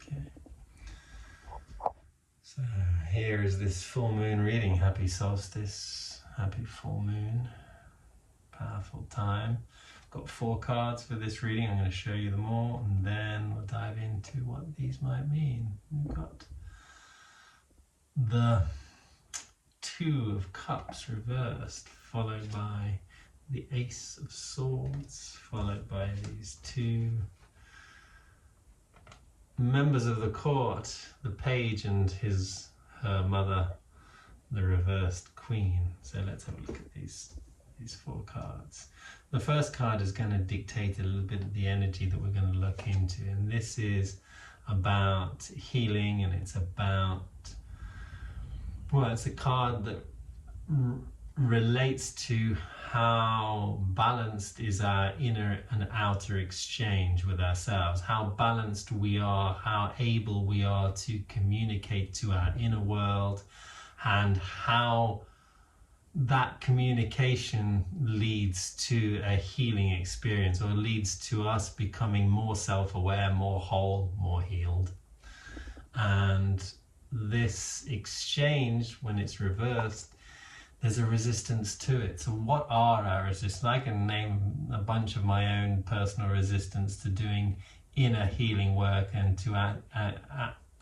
Okay. So here is this full moon reading. Happy solstice, happy full moon, powerful time. I've got 4 cards for this reading. I'm going to show you them all and then we'll dive into what these might mean. We've got the 2 of Cups reversed, followed by the Ace of Swords, followed by these 2 members of the court, the page and her mother, the reversed queen. So let's have a look at these 4 cards. The first card is going to dictate a little bit of the energy that we're going to look into, and this is about healing, and it's about, well, it's a card that relates to how balanced is our inner and outer exchange with ourselves, how balanced we are, how able we are to communicate to our inner world, and how that communication leads to a healing experience, or leads to us becoming more self-aware, more whole, more healed. And this exchange, when it's reversed, there's a resistance to it. So what are our resistance? I can name a bunch of my own personal resistance to doing inner healing work and to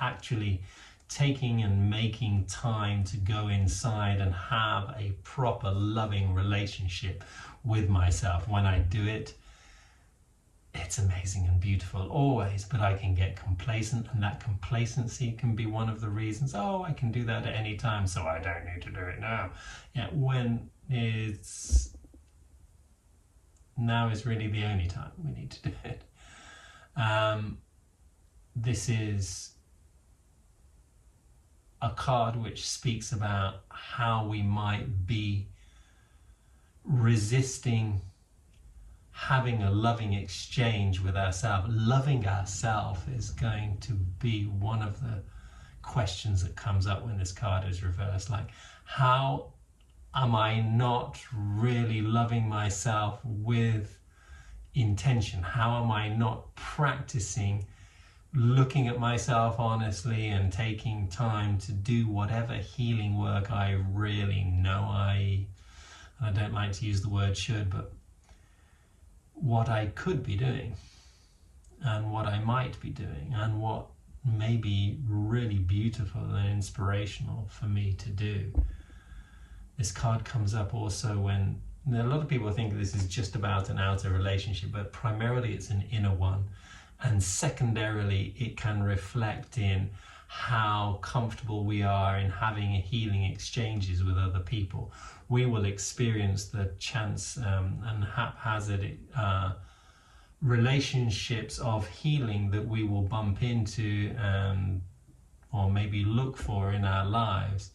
actually taking and making time to go inside and have a proper loving relationship with myself. When I do it, it's amazing and beautiful always, but I can get complacent, and that complacency can be one of the reasons, oh, I can do that at any time, so I don't need to do it now. Yeah, when it's now is really the only time we need to do it. This is a card which speaks about how we might be resisting having a loving exchange with ourselves. Loving ourselves is going to be one of the questions that comes up when this card is reversed. Like, how am I not really loving myself with intention? How am I not practicing looking at myself honestly and taking time to do whatever healing work I really know I don't like to use the word should, but what I could be doing, and what I might be doing, and what may be really beautiful and inspirational for me to do. This card comes up also when a lot of people think this is just about an outer relationship, but primarily it's an inner one, and secondarily it can reflect in how comfortable we are in having healing exchanges with other people. We will experience the chance and haphazard relationships of healing that we will bump into or maybe look for in our lives,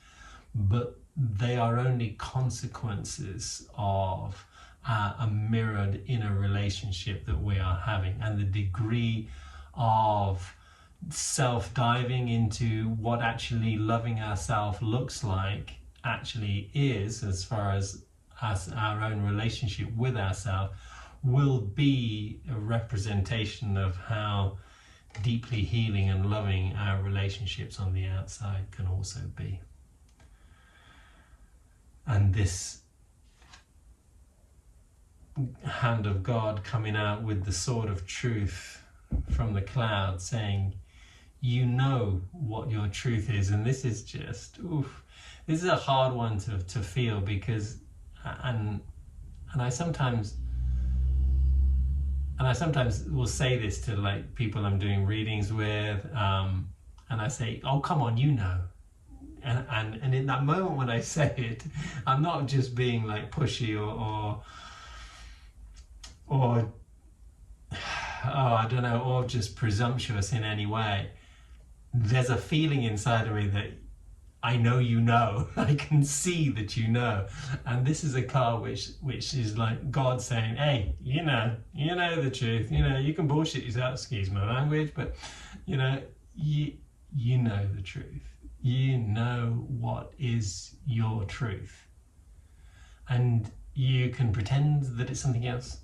but they are only consequences of a mirrored inner relationship that we are having, and the degree of self-diving into what actually loving ourselves looks like actually is, as far as our own relationship with ourselves, will be a representation of how deeply healing and loving our relationships on the outside can also be. And this hand of God coming out with the sword of truth from the cloud, saying, you know what your truth is. And this is just, oof, this is a hard one to feel, because and I sometimes will say this to like people I'm doing readings with, and I say, oh, come on, you know. And in that moment when I say it, I'm not just being like pushy or oh, I don't know, or just presumptuous in any way. There's a feeling inside of me that I know you know. I can see that you know. And this is a card which is like God saying, hey, you know the truth. You know, you can bullshit yourself, excuse my language, but you know the truth. You know what is your truth. And you can pretend that it's something else,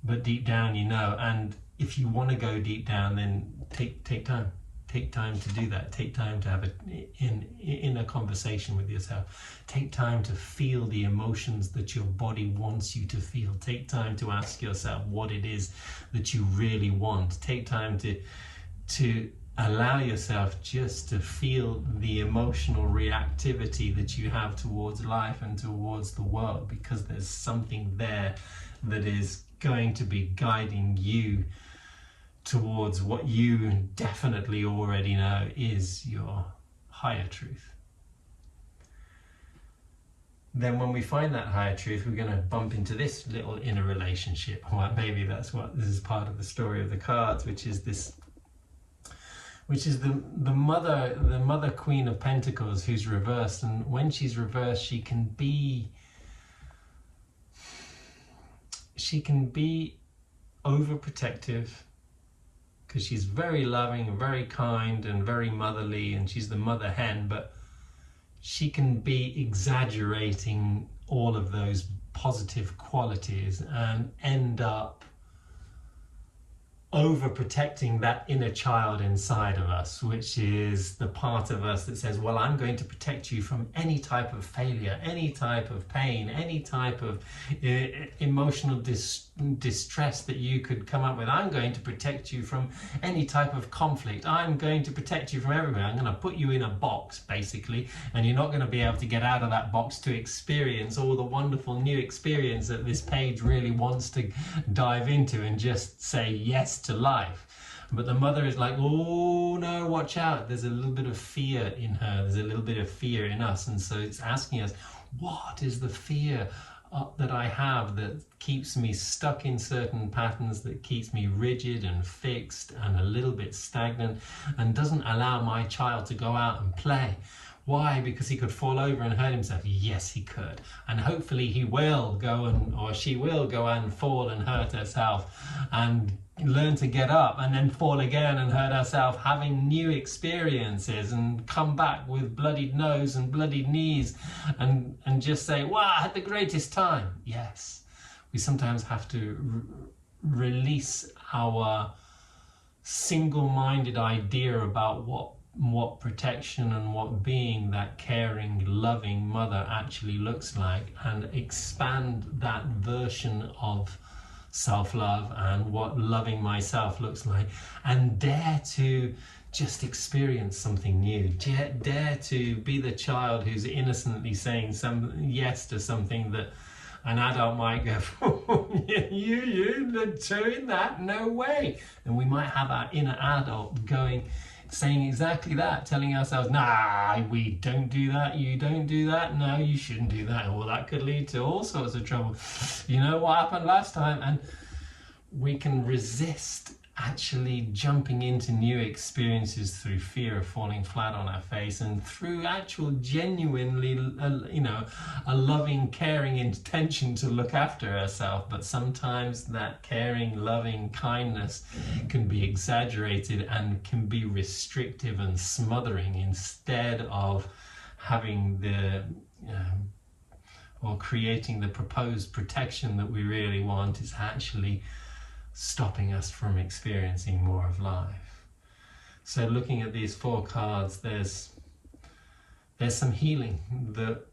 but deep down you know. And if you want to go deep down, then take time. Take time to do that. Take time to have in a conversation with yourself. Take time to feel the emotions that your body wants you to feel. Take time to ask yourself what it is that you really want. Take time to allow yourself just to feel the emotional reactivity that you have towards life and towards the world, because there's something there that is going to be guiding you towards what you definitely already know is your higher truth. Then when we find that higher truth, we're going to bump into this little inner relationship. Well, maybe this is part of the story of the cards, which is the mother Queen of Pentacles, who's reversed. And when she's reversed, she can be overprotective, because she's very loving and very kind and very motherly, and she's the mother hen, but she can be exaggerating all of those positive qualities and end up overprotecting that inner child inside of us, which is the part of us that says, well, I'm going to protect you from any type of failure, any type of pain, any type of emotional distress that you could come up with. I'm going to protect you from any type of conflict. I'm going to protect you from everything. I'm going to put you in a box, basically, and you're not going to be able to get out of that box to experience all the wonderful new experience that this page really wants to dive into and just say yes to life. But the mother is like, oh no, watch out, there's a little bit of fear in her, there's a little bit of fear in us. And so it's asking us, what is the fear that I have that keeps me stuck in certain patterns, that keeps me rigid and fixed and a little bit stagnant, and doesn't allow my child to go out and play? Why? Because he could fall over and hurt himself. Yes, he could. And hopefully he will go or she will go and fall and hurt herself and learn to get up and then fall again and hurt herself, having new experiences, and come back with bloodied nose and bloodied knees and just say, wow, I had the greatest time. Yes, we sometimes have to release our single-minded idea about what protection and what being that caring, loving mother actually looks like, and expand that version of self-love and what loving myself looks like, and dare to just experience something new. Dare to be the child who's innocently saying yes to something that an adult might go, you're doing that? No way. And we might have our inner adult saying exactly that, telling ourselves, nah, we don't do that, you don't do that, no, you shouldn't do that. Well, that could lead to all sorts of trouble. You know what happened last time? And we can resist actually jumping into new experiences through fear of falling flat on our face, and through actual genuinely, a loving, caring intention to look after ourselves. But sometimes that caring, loving kindness can be exaggerated and can be restrictive and smothering, instead of having or creating the proposed protection that we really want. Is actually stopping us from experiencing more of life. So looking at these 4 cards, there's some healing that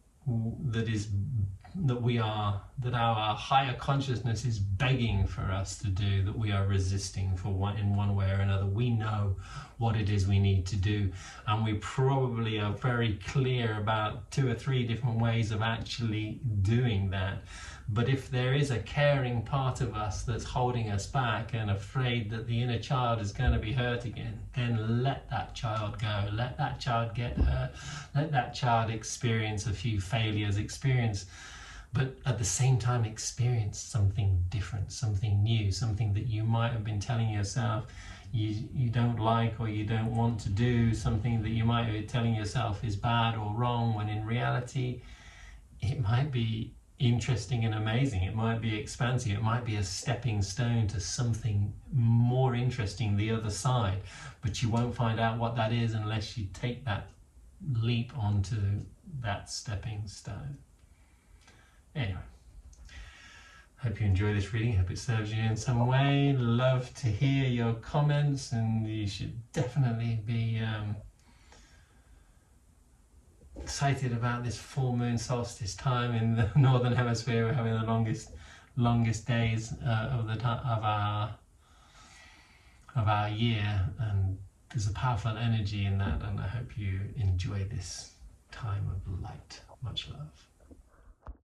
our higher consciousness is begging for us to do, that we are resisting in one way or another. We know what it is we need to do, and we probably are very clear about 2 or 3 different ways of actually doing that. But if there is a caring part of us that's holding us back and afraid that the inner child is going to be hurt again, then let that child go. Let that child get hurt. Let that child experience a few failures, but at the same time experience something different, something new, something that you might have been telling yourself you don't like or you don't want to do, something that you might be telling yourself is bad or wrong, when in reality it might be interesting and amazing. It might be expansive. It might be a stepping stone to something more interesting the other side, but you won't find out what that is unless you take that leap onto that stepping stone. Anyway, Hope you enjoy this reading. Hope it serves you in some way. Love to hear your comments, and you should definitely be excited about this full moon solstice time in the northern hemisphere. We're having the longest days of our year, and there's a powerful energy in that, and I hope you enjoy this time of light. Much love.